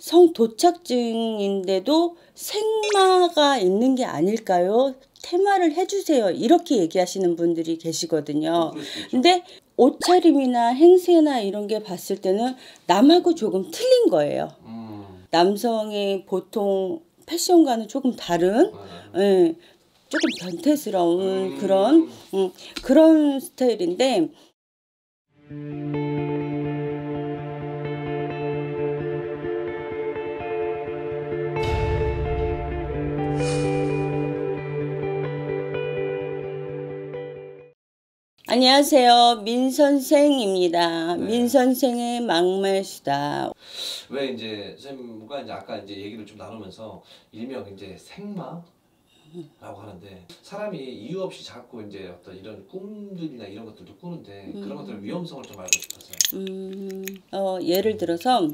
성도착증인데도 생마가 있는 게 아닐까요? 테마를 해주세요. 이렇게 얘기하시는 분들이 계시거든요. 근데 옷차림이나 행세나 이런 게 봤을 때는 남하고 조금 틀린 거예요. 남성의 보통 패션과는 조금 다른, 예, 조금 변태스러운 그런 스타일인데, 안녕하세요. 민선생입니다. 네. 민선생의 막말수다. 왜 이제 선생님과 이제 아까 이제 얘기를 좀 나누면서 일명 이제 생마라고 하는데, 사람이 이유 없이 자꾸 이제 어떤 이런 꿈들이나 이런 것들도 꾸는데 그런 것들 위험성을 좀 알고 싶었어요. 예를 들어서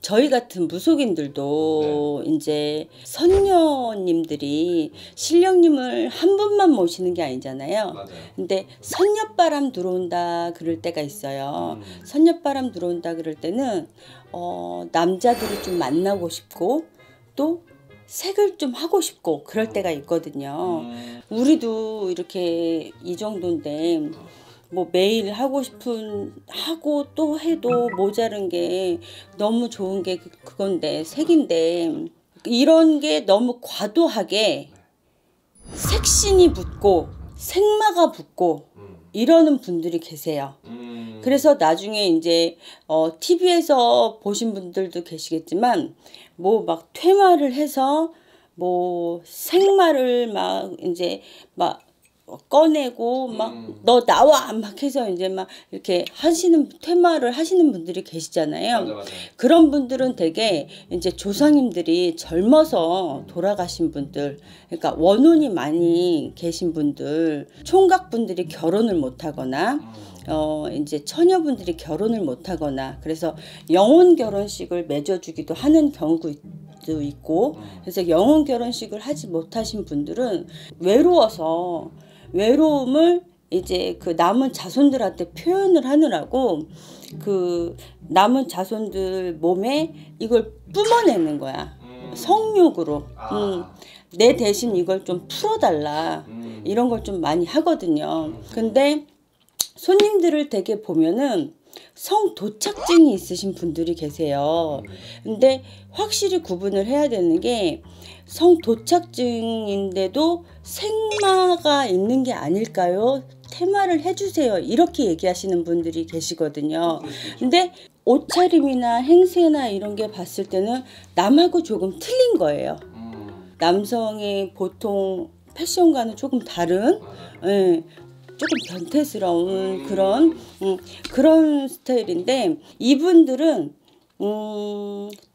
저희 같은 무속인들도 이제 선녀님들이 신령님을 한 분만 모시는 게 아니잖아요. 맞아요. 근데 선녀바람 들어온다 그럴 때가 있어요. 선녀바람 들어온다 그럴 때는 남자들을 좀 만나고 싶고 또 색을 좀 하고 싶고 그럴 때가 있거든요. 우리도 이렇게 이 정도인데 뭐 매일 하고 싶은 하고 또 해도 모자른 게 너무 좋은 게 그건데 색인데, 이런 게 너무 과도하게 색신이 붙고 생마가 붙고 이러는 분들이 계세요. 그래서 나중에 이제 TV에서 보신 분들도 계시겠지만 뭐 막 퇴마를 해서 뭐 생마를 막 이제 막 꺼내고 막 너 나와 막 해서 이제 막 이렇게 하시는 퇴마를 하시는 분들이 계시잖아요. 맞아. 그런 분들은 되게 이제 조상님들이 젊어서 돌아가신 분들, 그러니까 원혼이 많이 계신 분들, 총각분들이 결혼을 못 하거나 이제 처녀분들이 결혼을 못 하거나 그래서 영혼 결혼식을 맺어주기도 하는 경우도 있고, 그래서 영혼 결혼식을 하지 못하신 분들은 외로움을 이제 그 남은 자손들한테 표현을 하느라고 그 남은 자손들 몸에 이걸 뿜어내는 거야. 성욕으로. 내 대신 이걸 좀 풀어달라. 이런 걸 좀 많이 하거든요. 근데 손님들을 되게 보면은 성도착증이 있으신 분들이 계세요. 근데 확실히 구분을 해야 되는 게, 성도착증인데도 생마가 있는 게 아닐까요? 테마를 해주세요. 이렇게 얘기하시는 분들이 계시거든요. 근데 옷차림이나 행세나 이런 게 봤을 때는 남하고 조금 틀린 거예요. 남성의 보통 패션과는 조금 다른, 예, 조금 변태스러운 그런 스타일인데, 이분들은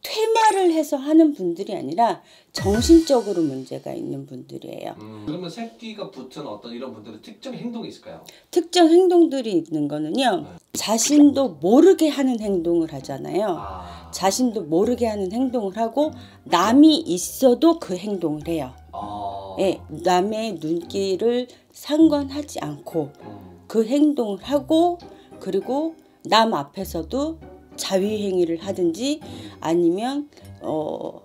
퇴마를 해서 하는 분들이 아니라 정신적으로 문제가 있는 분들이에요. 그러면 새끼가 붙은 어떤 이런 분들은 특정 행동이 있을까요? 특정 행동들이 있는 거는요, 자신도 모르게 하는 행동을 하잖아요. 자신도 모르게 하는 행동을 하고 남이 있어도 그 행동을 해요. 예, 남의 눈길을 상관하지 않고 그 행동을 하고, 그리고 남 앞에서도 자위행위를 하든지 아니면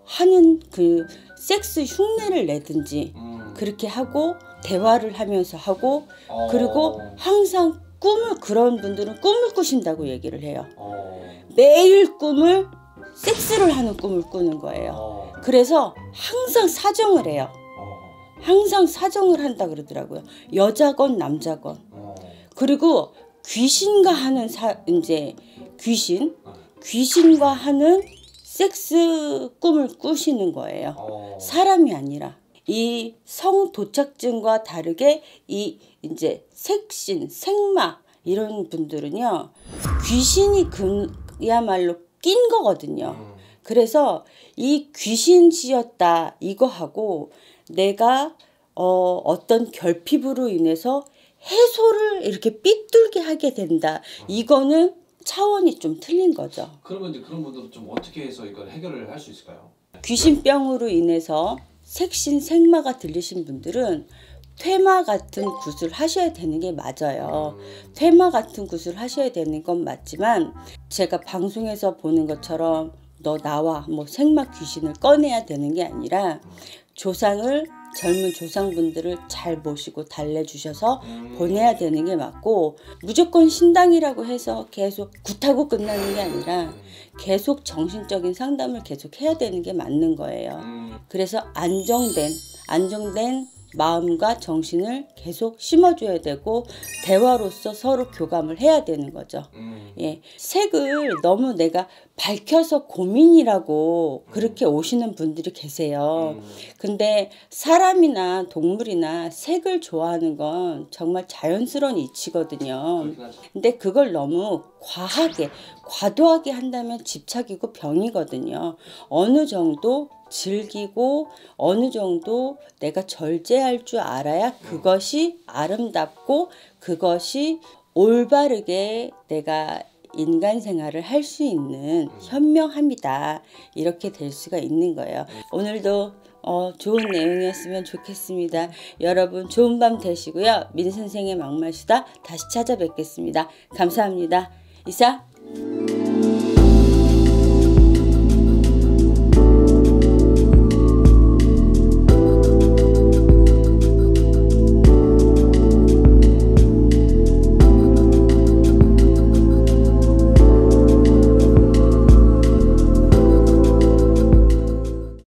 하는 그 섹스 흉내를 내든지 그렇게 하고 대화를 하면서 하고, 그리고 항상 그런 분들은 꿈을 꾸신다고 얘기를 해요. 매일 섹스를 하는 꿈을 꾸는 거예요. 그래서 항상 사정을 해요. 항상 사정을 한다 그러더라고요. 여자건 남자건. 그리고 귀신과 하는 귀신과 하는 섹스 꿈을 꾸시는 거예요. 사람이 아니라. 이 성도착증과 다르게 이 이제 색신, 생마 이런 분들은요, 귀신이 그야말로 낀 거거든요. 그래서 이 귀신시였다 이거하고 내가 어떤 결핍으로 인해서 해소를 이렇게 삐뚤게 하게 된다, 이거는 차원이 좀 틀린 거죠. 그러면 이제 그런 분들은 좀 어떻게 해서 이걸 해결을 할 수 있을까요? 귀신병으로 인해서 색신, 생마가 들리신 분들은 퇴마 같은 굿을 하셔야 되는 게 맞아요. 퇴마 같은 굿을 하셔야 되는 건 맞지만, 제가 방송에서 보는 것처럼 너 나와 뭐 생막 귀신을 꺼내야 되는 게 아니라 조상을 젊은 조상분들을 잘 모시고 달래주셔서 보내야 되는 게 맞고 무조건 신당이라고 해서 계속 굿하고 끝나는 게 아니라 계속 정신적인 상담을 계속 해야 되는 게 맞는 거예요. 그래서 안정된 마음과 정신을 계속 심어줘야 되고 대화로서 서로 교감을 해야 되는 거죠. 예, 색을 너무 내가 밝혀서 고민이라고 그렇게 오시는 분들이 계세요. 근데 사람이나 동물이나 색을 좋아하는 건 정말 자연스러운 이치거든요. 근데 그걸 너무 과도하게 한다면 집착이고 병이거든요. 어느 정도 즐기고 어느 정도 내가 절제할 줄 알아야 그것이 아름답고 그것이 올바르게 내가 인간 생활을 할 수 있는 현명함이다. 이렇게 될 수가 있는 거예요. 오늘도 좋은 내용이었으면 좋겠습니다. 여러분 좋은 밤 되시고요. 민선생의 막말수다 다시 찾아뵙겠습니다. 감사합니다. 이상